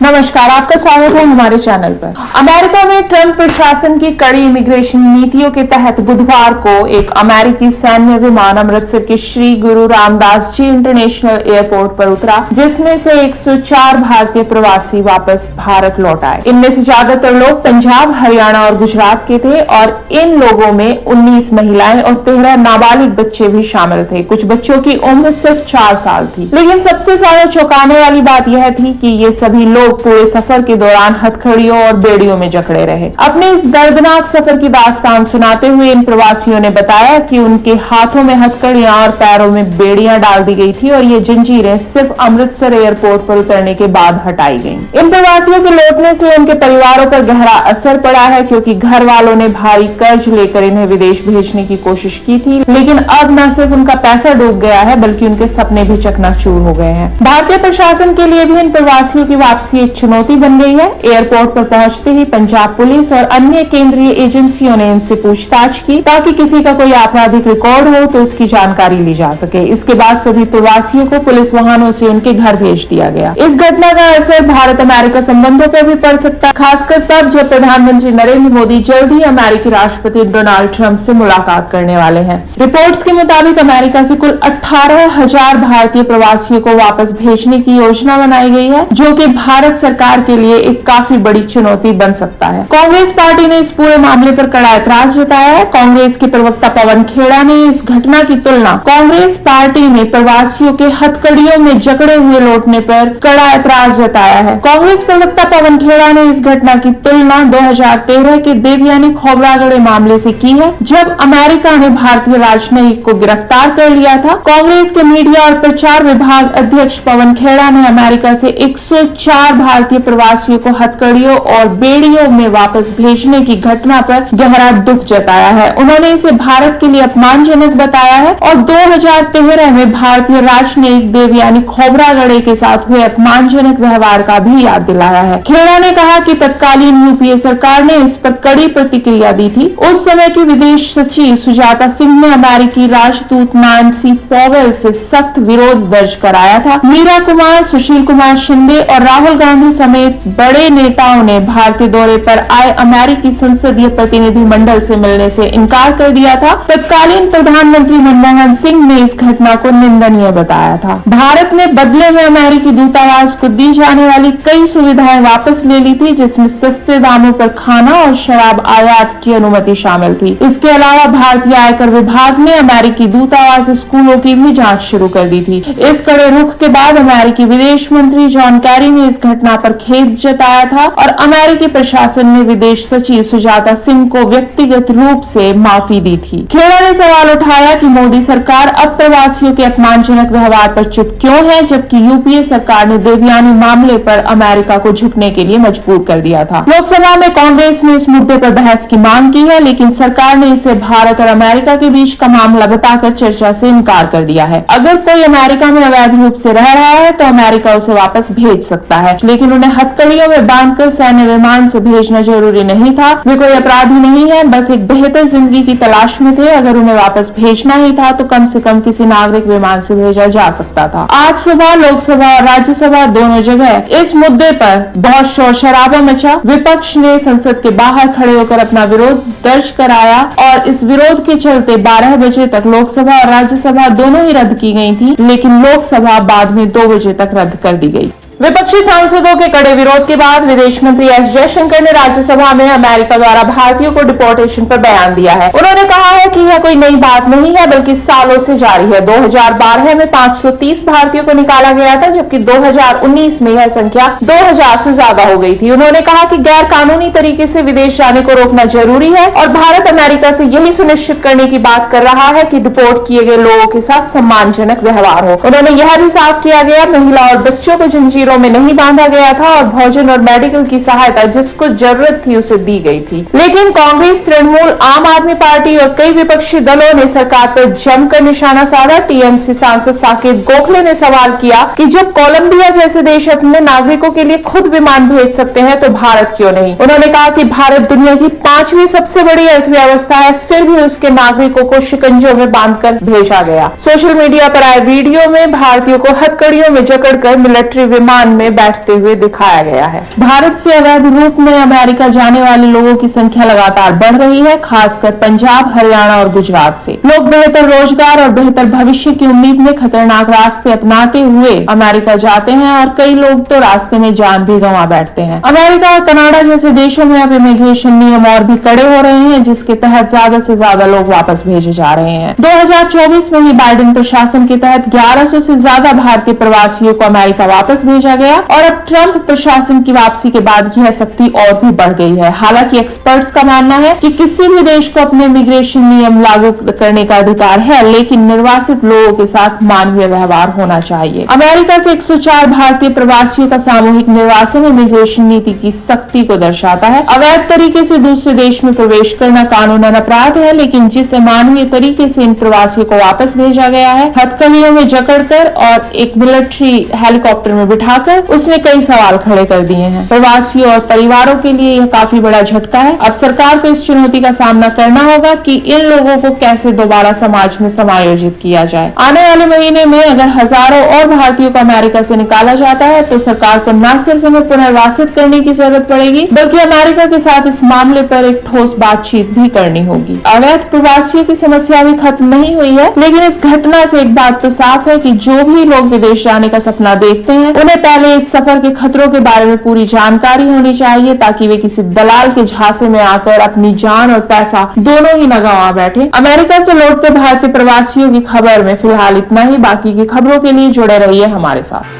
नमस्कार, आपका स्वागत है हमारे चैनल पर। अमेरिका में ट्रंप प्रशासन की कड़ी इमिग्रेशन नीतियों के तहत बुधवार को एक अमेरिकी सैन्य विमान अमृतसर के श्री गुरु रामदास जी इंटरनेशनल एयरपोर्ट पर उतरा, जिसमें से 104 भारतीय प्रवासी वापस भारत लौट आए। इनमें से ज्यादातर लोग पंजाब, हरियाणा और गुजरात के थे और इन लोगों में 19 महिलाएं और 13 नाबालिग बच्चे भी शामिल थे। कुछ बच्चों की उम्र सिर्फ 4 साल थी। लेकिन सबसे ज्यादा चौंकाने वाली बात यह थी कि ये सभी लोग पूरे सफर के दौरान हथकड़ियों और बेड़ियों में जकड़े रहे। अपने इस दर्दनाक सफर की दास्तान सुनाते हुए इन प्रवासियों ने बताया कि उनके हाथों में हथकड़ियां और पैरों में बेड़ियां डाल दी गई थी और ये जंजीरें सिर्फ अमृतसर एयरपोर्ट पर उतरने के बाद हटाई गईं। इन प्रवासियों के लौटने से उनके परिवारों पर गहरा असर पड़ा है, क्योंकि घर वालों ने भारी कर्ज लेकर इन्हें विदेश भेजने की कोशिश की थी, लेकिन अब न सिर्फ उनका पैसा डूब गया है बल्कि उनके सपने भी चकनाचूर हो गए हैं। भारतीय प्रशासन के लिए भी इन प्रवासियों की वापसी एक चुनौती बन गई है। एयरपोर्ट पर पहुंचते ही पंजाब पुलिस और अन्य केंद्रीय एजेंसियों ने इनसे पूछताछ की ताकि किसी का कोई आपराधिक रिकॉर्ड हो तो उसकी जानकारी ली जा सके। इसके बाद सभी प्रवासियों को पुलिस वाहनों से उनके घर भेज दिया गया। इस घटना का असर भारत अमेरिका संबंधों पर भी पड़ सकता है, खासकर तब जब प्रधानमंत्री नरेंद्र मोदी जल्द ही अमेरिकी राष्ट्रपति डोनाल्ड ट्रंप से मुलाकात करने वाले हैं। रिपोर्ट्स के मुताबिक अमेरिका से कुल 18,000 भारतीय प्रवासियों को वापस भेजने की योजना बनाई गई है, जो कि भारत सरकार के लिए एक काफी बड़ी चुनौती बन सकता है। कांग्रेस पार्टी ने इस पूरे मामले पर कड़ा ऐतराज जताया है। कांग्रेस के प्रवक्ता पवन खेड़ा ने इस घटना की तुलना कांग्रेस पार्टी ने प्रवासियों के हथकड़ियों में जकड़े हुए लौटने पर कड़ा ऐतराज जताया है। कांग्रेस प्रवक्ता पवन खेड़ा ने इस घटना की तुलना 2013 के देवयानी खोब्रागड़े मामले से की है, जब अमेरिका ने भारतीय राजनयिक को गिरफ्तार कर लिया था। कांग्रेस के मीडिया और प्रचार विभाग अध्यक्ष पवन खेड़ा ने अमेरिका से 104 भारतीय प्रवासियों को हथकड़ियों और बेड़ियों में वापस भेजने की घटना पर गहरा दुख जताया है। उन्होंने इसे भारत के लिए अपमानजनक बताया है और 2013 में भारतीय राजनयिक देवयानी खोब्रागड़े के साथ हुए अपमानजनक व्यवहार का भी याद दिलाया है। खेड़ा ने कहा कि तत्कालीन यूपीए सरकार ने इस पर कड़ी प्रतिक्रिया दी थी। उस समय की विदेश सचिव सुजाता सिंह ने अमेरिकी राजदूत नैन्सी पॉवेल से सख्त विरोध दर्ज कराया था। मीरा कुमार, सुशील कुमार शिंदे और राहुल गांधी समेत बड़े नेताओं ने भारतीय दौरे पर आए अमेरिकी संसदीय प्रतिनिधि मंडल से मिलने से इनकार कर दिया था। तत्कालीन प्रधानमंत्री मनमोहन सिंह ने इस घटना को निंदनीय बताया था। भारत ने बदले में अमेरिकी दूतावास को दी जाने वाली कई सुविधाएं वापस ले ली थी, जिसमें सस्ते दामों पर खाना और शराब आयात की अनुमति शामिल थी। इसके अलावा भारतीय आयकर विभाग ने अमेरिकी दूतावास स्कूलों की भी जाँच शुरू कर दी थी। इस कड़े रुख के बाद अमेरिकी विदेश मंत्री जॉन कैरी ने इस घटना पर खेद जताया था और अमेरिकी प्रशासन ने विदेश सचिव सुजाता सिंह को व्यक्तिगत रूप से माफी दी थी। खेड़ा ने सवाल उठाया कि मोदी सरकार अब प्रवासियों के अपमानजनक व्यवहार पर चुप क्यों है, जबकि यूपीए सरकार ने देवयानी मामले पर अमेरिका को झुकने के लिए मजबूर कर दिया था। लोकसभा में कांग्रेस ने इस मुद्दे पर बहस की मांग की है, लेकिन सरकार ने इसे भारत और अमेरिका के बीच का मामला बताकर चर्चा से इनकार कर दिया है। अगर कोई अमेरिका में अवैध रूप से रह रहा है तो अमेरिका उसे वापस भेज सकता है, लेकिन उन्हें हथकड़ियों में बांधकर सैन्य विमान से भेजना जरूरी नहीं था। वे कोई अपराधी नहीं है, बस एक बेहतर जिंदगी की तलाश में थे। अगर उन्हें वापस भेजना ही था तो कम से कम किसी नागरिक विमान से भेजा जा सकता था। आज सुबह लोकसभा और राज्यसभा दोनों जगह इस मुद्दे पर बहुत शोर शराबा मचा। विपक्ष ने संसद के बाहर खड़े होकर अपना विरोध दर्ज कराया और इस विरोध के चलते 12 बजे तक लोकसभा और राज्यसभा दोनों ही रद्द की गई थी, लेकिन लोकसभा बाद में 2 बजे तक रद्द कर दी गई। विपक्षी सांसदों के कड़े विरोध के बाद विदेश मंत्री एस जयशंकर ने राज्यसभा में अमेरिका द्वारा भारतीयों को डिपोर्टेशन पर बयान दिया है। उन्होंने कहा है कि यह कोई नई बात नहीं है बल्कि सालों से जारी है। 2012 में 530 भारतीयों को निकाला गया था, जबकि 2019 में यह संख्या 2000 से ज्यादा हो गई थी। उन्होंने कहा कि गैर कानूनी तरीके से विदेश जाने को रोकना जरूरी है और भारत अमेरिका से यही सुनिश्चित करने की बात कर रहा है कि डिपोर्ट किए गए लोगों के साथ सम्मानजनक व्यवहार हो। उन्होंने यह भी साफ किया गया महिला और बच्चों को जंजीरों में नहीं बांधा गया था और भोजन और मेडिकल की सहायता जिसको जरूरत थी उसे दी गई थी। लेकिन कांग्रेस, तृणमूल, आम आदमी पार्टी और कई विपक्षी दलों ने सरकार पर जमकर निशाना साधा। टीएमसी सांसद साकेत गोखले ने सवाल किया कि जब कोलंबिया जैसे देश अपने नागरिकों के लिए खुद विमान भेज सकते हैं तो भारत क्यों नहीं। उन्होंने कहा कि भारत दुनिया की 5वीं सबसे बड़ी अर्थव्यवस्था है, फिर भी उसके नागरिकों को शिकंजों में बांधकर भेजा गया। सोशल मीडिया पर आए वीडियो में भारतीयों को हथकड़ियों में जकड़कर मिलिट्री विमान विमान में बैठते हुए दिखाया गया है। भारत से अवैध रूप में अमेरिका जाने वाले लोगों की संख्या लगातार बढ़ रही है, खासकर पंजाब, हरियाणा और गुजरात से। लोग बेहतर रोजगार और बेहतर भविष्य की उम्मीद में खतरनाक रास्ते अपनाते हुए अमेरिका जाते हैं और कई लोग तो रास्ते में जान भी गंवा बैठते हैं। अमेरिका और कनाडा जैसे देशों में अब इमिग्रेशन नियम और भी कड़े हो रहे हैं, जिसके तहत ज्यादा से ज्यादा लोग वापस भेजे जा रहे हैं। 2024 में ही बाइडेन प्रशासन के तहत 1100 से ज्यादा भारतीय प्रवासियों को अमेरिका वापस भेजा गया और अब ट्रंप प्रशासन की वापसी के बाद यह सख्ती और भी बढ़ गई है। हालांकि एक्सपर्ट्स का मानना है कि किसी भी देश को अपने इमिग्रेशन नियम लागू करने का अधिकार है, लेकिन निर्वासित लोगों के साथ मानवीय व्यवहार होना चाहिए। अमेरिका से 104 भारतीय प्रवासियों का सामूहिक निर्वासन इमिग्रेशन नीति की सख्ती को दर्शाता है। अवैध तरीके से दूसरे देश में प्रवेश करना कानूनन अपराध है, लेकिन जिस अमानवीय तरीके से इन प्रवासियों को वापस भेजा गया है, हथकड़ियों में जकड़कर और एक मिलिट्री हेलीकॉप्टर में बिठाकर, उसने कई सवाल खड़े कर दिए हैं। प्रवासियों और परिवारों के लिए यह काफी बड़ा झटका है। अब सरकार को इस चुनौती का सामना करना होगा कि इन लोगों को कैसे दोबारा समाज में समायोजित किया जाए। आने वाले महीने में अगर हजारों और भारतीयों को अमेरिका से निकाला जाता है तो सरकार को न सिर्फ उन्हें पुनर्वासित करने की जरूरत पड़ेगी, बल्कि अमेरिका के साथ इस मामले पर एक ठोस बातचीत भी करनी होगी। अवैध प्रवासियों की समस्या भी खत्म नहीं हुई है, लेकिन इस घटना से एक बात तो साफ है कि जो भी लोग विदेश जाने का सपना देखते हैं, उन्हें पहले इस सफर के खतरों के बारे में पूरी जानकारी होनी चाहिए, ताकि वे किसी दलाल के झांसे में आकर अपनी जान और पैसा दोनों ही न गंवा बैठे। अमेरिका से लौटते भारतीय प्रवासियों की खबर में फिलहाल इतना ही। बाकी की खबरों के लिए जुड़े रहिए हमारे साथ।